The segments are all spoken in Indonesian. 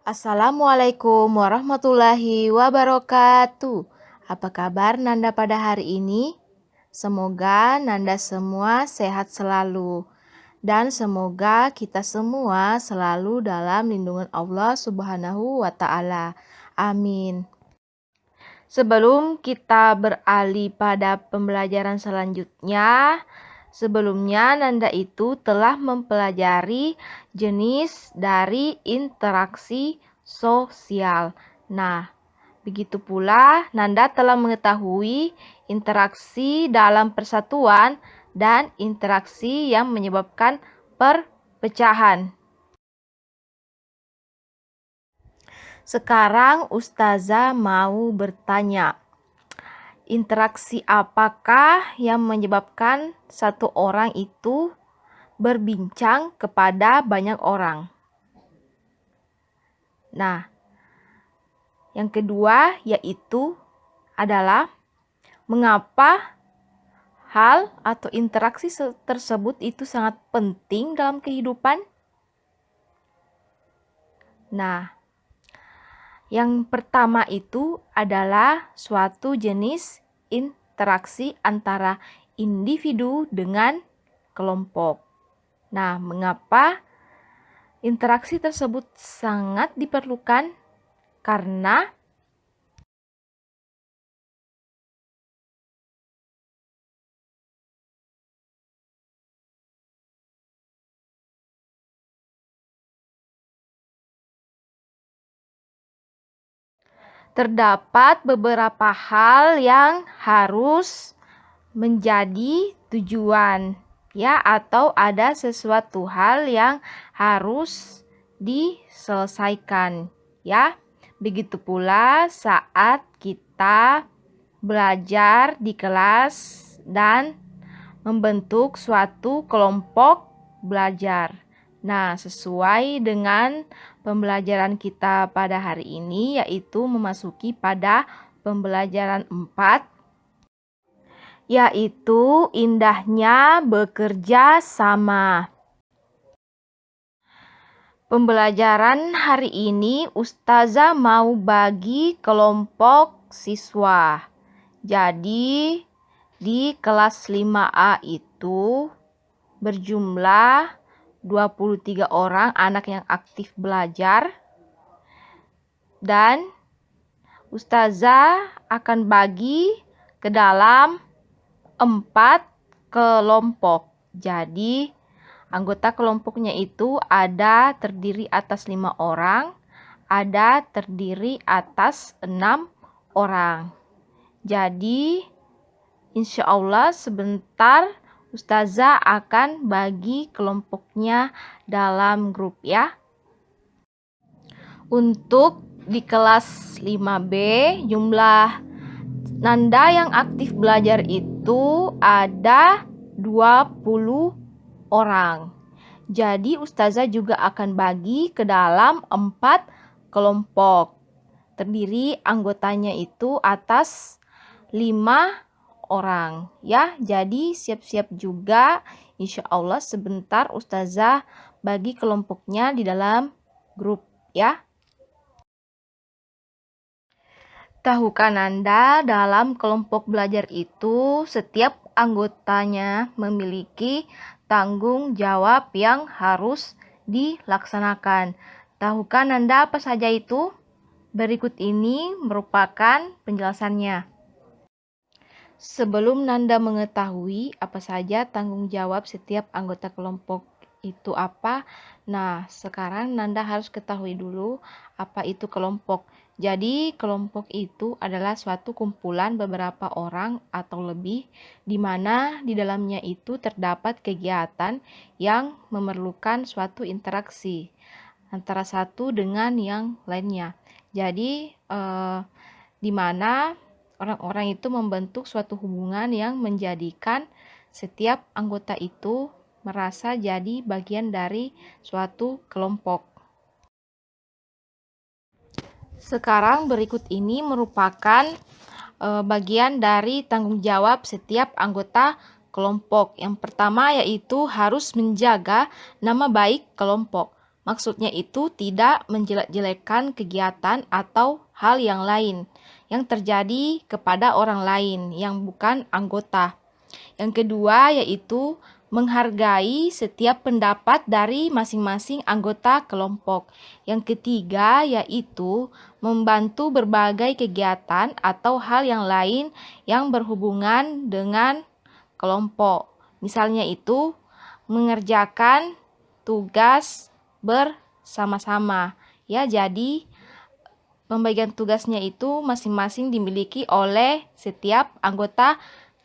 Assalamualaikum warahmatullahi wabarakatuh. Apa kabar Nanda pada hari ini? Semoga Nanda semua sehat selalu. Dan semoga kita semua selalu dalam lindungan Allah Subhanahu wa Ta'ala. Amin. Sebelum kita beralih pada pembelajaran selanjutnya, sebelumnya Nanda itu telah mempelajari jenis dari interaksi sosial. Nah, begitu pula Nanda telah mengetahui interaksi dalam persatuan dan interaksi yang menyebabkan perpecahan. Sekarang Ustazah mau bertanya, interaksi apakah yang menyebabkan satu orang itu berbincang kepada banyak orang? Nah, yang kedua yaitu adalah mengapa hal atau interaksi tersebut itu sangat penting dalam kehidupan? Nah, yang pertama itu adalah suatu jenis interaksi antara individu dengan kelompok. Nah, mengapa interaksi tersebut sangat diperlukan? Karena terdapat beberapa hal yang harus menjadi tujuan, ya, atau ada sesuatu hal yang harus diselesaikan, ya. Begitu pula saat kita belajar di kelas dan membentuk suatu kelompok belajar. Nah, sesuai dengan pembelajaran kita pada hari ini, yaitu memasuki pada pembelajaran 4, yaitu indahnya bekerja sama. Pembelajaran hari ini Ustazah mau bagi kelompok siswa. Jadi di kelas 5A itu berjumlah 23 orang anak yang aktif belajar, dan Ustazah akan bagi ke dalam 4 kelompok. Jadi anggota kelompoknya itu ada terdiri atas 5 orang, ada terdiri atas 6 orang. Jadi insya Allah sebentar Ustazah akan bagi kelompoknya dalam grup, ya. Untuk di kelas 5B jumlah Nanda yang aktif belajar itu ada 20 orang. Jadi Ustazah juga akan bagi ke dalam 4 kelompok. Terdiri anggotanya itu atas 5 orang, ya. Jadi siap-siap juga, insya Allah sebentar Ustazah bagi kelompoknya di dalam grup, ya. Tahukah Nanda, dalam kelompok belajar itu setiap anggotanya memiliki tanggung jawab yang harus dilaksanakan. Tahukah Nanda apa saja itu? Berikut ini merupakan penjelasannya. Sebelum Nanda mengetahui apa saja tanggung jawab setiap anggota kelompok itu apa, nah sekarang Nanda harus ketahui dulu apa itu kelompok. Jadi kelompok itu adalah suatu kumpulan beberapa orang atau lebih, di mana di dalamnya itu terdapat kegiatan yang memerlukan suatu interaksi antara satu dengan yang lainnya. Jadi di mana orang-orang itu membentuk suatu hubungan yang menjadikan setiap anggota itu merasa jadi bagian dari suatu kelompok. Sekarang berikut ini merupakan bagian dari tanggung jawab setiap anggota kelompok. Yang pertama yaitu harus menjaga nama baik kelompok. Maksudnya itu tidak menjelek-jelekan kegiatan atau hal yang lain yang terjadi kepada orang lain yang bukan anggota. Yang kedua yaitu menghargai setiap pendapat dari masing-masing anggota kelompok. Yang ketiga yaitu membantu berbagai kegiatan atau hal yang lain yang berhubungan dengan kelompok. Misalnya itu mengerjakan tugas bersama-sama. Ya, jadi pembagian tugasnya itu masing-masing dimiliki oleh setiap anggota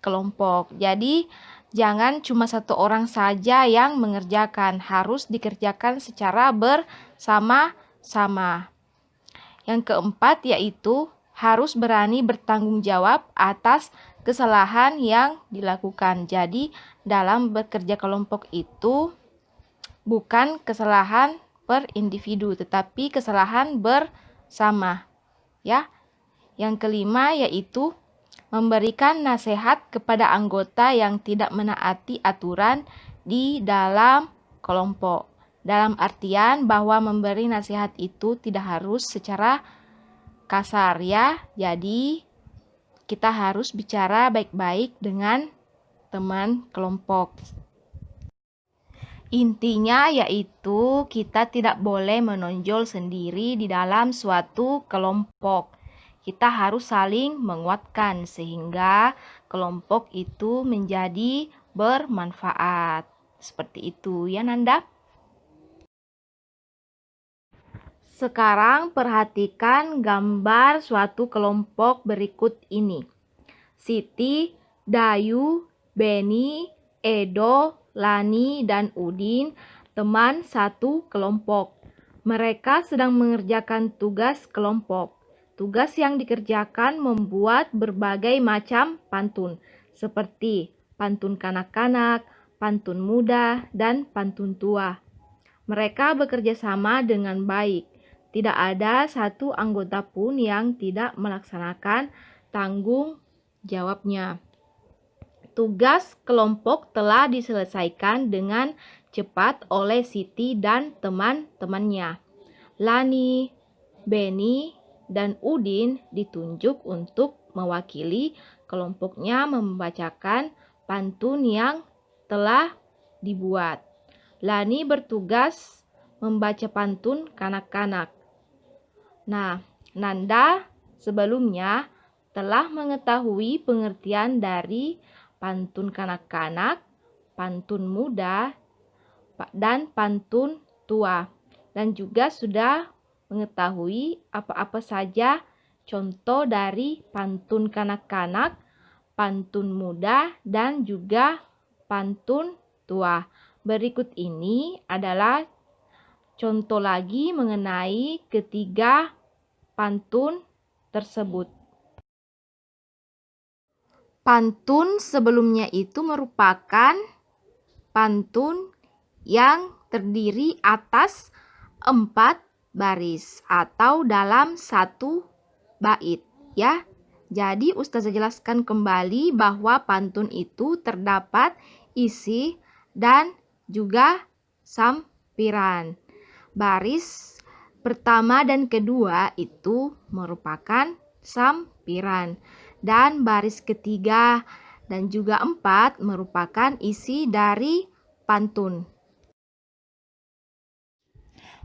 kelompok. Jadi jangan cuma satu orang saja yang mengerjakan, harus dikerjakan secara bersama-sama. Yang keempat yaitu harus berani bertanggung jawab atas kesalahan yang dilakukan. Jadi dalam bekerja kelompok itu bukan kesalahan per individu, tetapi kesalahan bersama. Ya. Yang kelima yaitu memberikan nasihat kepada anggota yang tidak menaati aturan di dalam kelompok. Dalam artian bahwa memberi nasihat itu tidak harus secara kasar ya. Jadi kita harus bicara baik-baik dengan teman kelompok. Intinya yaitu kita tidak boleh menonjol sendiri di dalam suatu kelompok. Kita harus saling menguatkan sehingga kelompok itu menjadi bermanfaat. Seperti itu ya Nanda. Sekarang perhatikan gambar suatu kelompok berikut ini. Siti, Dayu, Beni, Edo, Lani, dan Udin teman satu kelompok. Mereka sedang mengerjakan tugas kelompok. Tugas yang dikerjakan membuat berbagai macam pantun, seperti pantun kanak-kanak, pantun muda, dan pantun tua. Mereka bekerja sama dengan baik. Tidak ada satu anggota pun yang tidak melaksanakan tanggung jawabnya. Tugas kelompok telah diselesaikan dengan cepat oleh Siti dan teman-temannya. Lani, Beni, dan Udin ditunjuk untuk mewakili kelompoknya membacakan pantun yang telah dibuat. Lani bertugas membaca pantun kanak-kanak. Nah, Nanda sebelumnya telah mengetahui pengertian dari pantun kanak-kanak, pantun muda, dan pantun tua. Dan juga sudah mengetahui apa-apa saja contoh dari pantun kanak-kanak, pantun muda, dan juga pantun tua. Berikut ini adalah contoh lagi mengenai ketiga pantun tersebut. Pantun sebelumnya itu merupakan pantun yang terdiri atas 4 baris atau dalam satu bait ya. Jadi Ustazah jelaskan kembali bahwa pantun itu terdapat isi dan juga sampiran. Baris pertama dan kedua itu merupakan sampiran. Dan baris ketiga dan juga 4 merupakan isi dari pantun.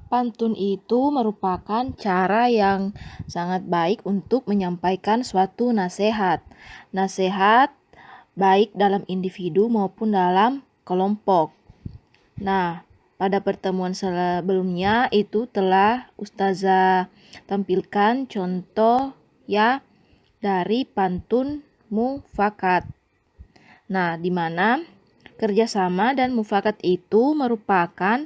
Pantun itu merupakan cara yang sangat baik untuk menyampaikan suatu nasihat. Nasihat baik dalam individu maupun dalam kelompok. Nah, pada pertemuan sebelumnya itu telah Ustazah tampilkan contoh ya dari pantun mufakat. Nah, di mana kerjasama dan mufakat itu merupakan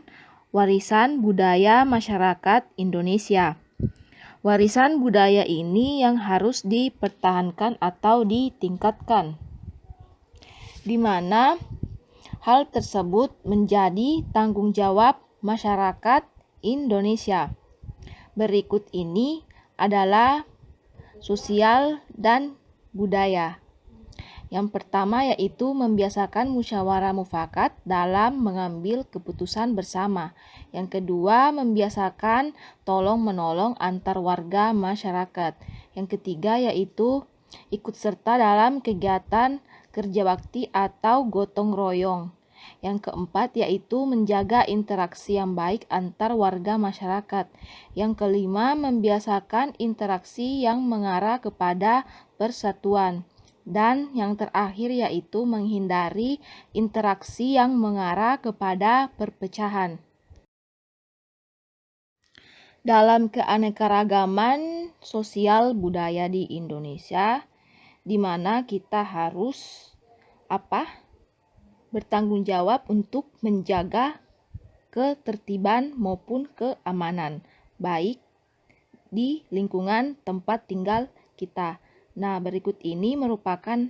warisan budaya masyarakat Indonesia. Warisan budaya ini yang harus dipertahankan atau ditingkatkan, di mana hal tersebut menjadi tanggung jawab masyarakat Indonesia. Berikut ini adalah sosial dan budaya. Yang pertama yaitu membiasakan musyawarah mufakat dalam mengambil keputusan bersama. Yang kedua, membiasakan tolong-menolong antar warga masyarakat. Yang ketiga yaitu ikut serta dalam kegiatan kerja bakti atau gotong royong. Yang keempat yaitu menjaga interaksi yang baik antar warga masyarakat. Yang kelima, membiasakan interaksi yang mengarah kepada persatuan. Dan yang terakhir yaitu menghindari interaksi yang mengarah kepada perpecahan. Dalam keanekaragaman sosial budaya di Indonesia, di mana kita harus bertanggung jawab untuk menjaga ketertiban maupun keamanan, baik di lingkungan tempat tinggal kita. Nah, berikut ini merupakan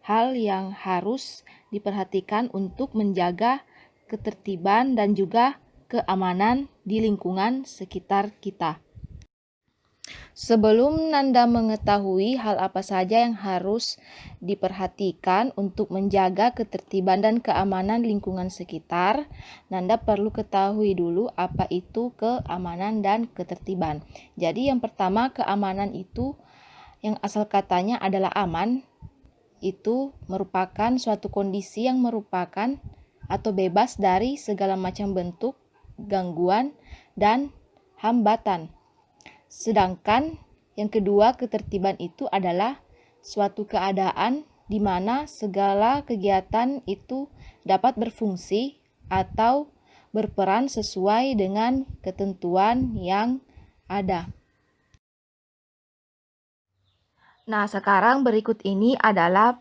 hal yang harus diperhatikan untuk menjaga ketertiban dan juga keamanan di lingkungan sekitar kita. Sebelum Nanda mengetahui hal apa saja yang harus diperhatikan untuk menjaga ketertiban dan keamanan lingkungan sekitar, Nanda perlu ketahui dulu apa itu keamanan dan ketertiban. Jadi yang pertama, keamanan itu yang asal katanya adalah aman, itu merupakan suatu kondisi yang merupakan atau bebas dari segala macam bentuk gangguan dan hambatan. Sedangkan yang kedua, ketertiban itu adalah suatu keadaan di mana segala kegiatan itu dapat berfungsi atau berperan sesuai dengan ketentuan yang ada. Nah, sekarang berikut ini adalah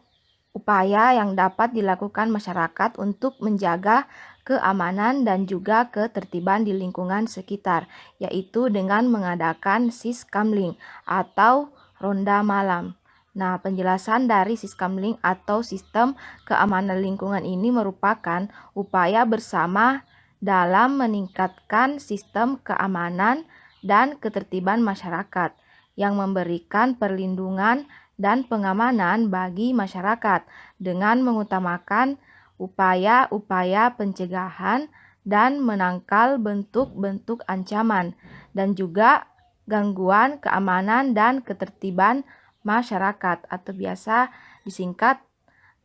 upaya yang dapat dilakukan masyarakat untuk menjaga keamanan dan juga ketertiban di lingkungan sekitar, yaitu dengan mengadakan siskamling atau ronda malam. Nah, penjelasan dari siskamling atau sistem keamanan lingkungan ini merupakan upaya bersama dalam meningkatkan sistem keamanan dan ketertiban masyarakat yang memberikan perlindungan dan pengamanan bagi masyarakat dengan mengutamakan upaya-upaya pencegahan dan menangkal bentuk-bentuk ancaman dan juga gangguan keamanan dan ketertiban masyarakat atau biasa disingkat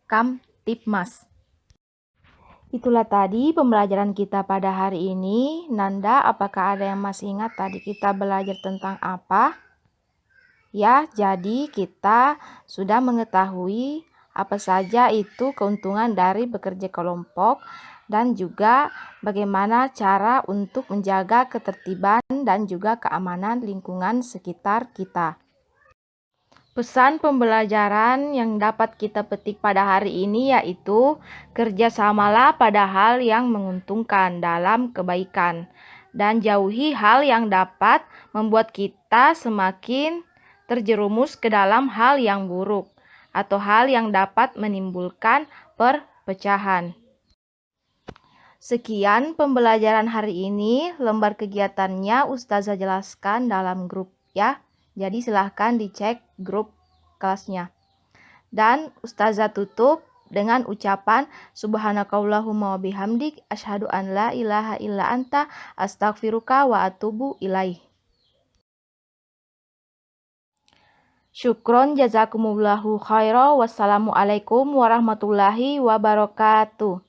Kamtibmas. Itulah tadi pembelajaran kita pada hari ini. Nanda, apakah ada yang masih ingat tadi kita belajar tentang apa? Ya, jadi kita sudah mengetahui apa saja itu keuntungan dari bekerja kelompok dan juga bagaimana cara untuk menjaga ketertiban dan juga keamanan lingkungan sekitar kita. Pesan pembelajaran yang dapat kita petik pada hari ini yaitu kerjasamalah pada hal yang menguntungkan dalam kebaikan dan jauhi hal yang dapat membuat kita semakin terjerumus ke dalam hal yang buruk atau hal yang dapat menimbulkan perpecahan. Sekian pembelajaran hari ini, lembar kegiatannya Ustazah jelaskan dalam grup ya. Jadi silahkan dicek grup kelasnya. Dan Ustazah tutup dengan ucapan subhanakallahumma wabihamdik asyhadu an la ilaha illa anta astaghfiruka wa atubu ilaih. Syukron jazakumullahu khairan. Wassalamualaikum warahmatullahi wabarakatuh.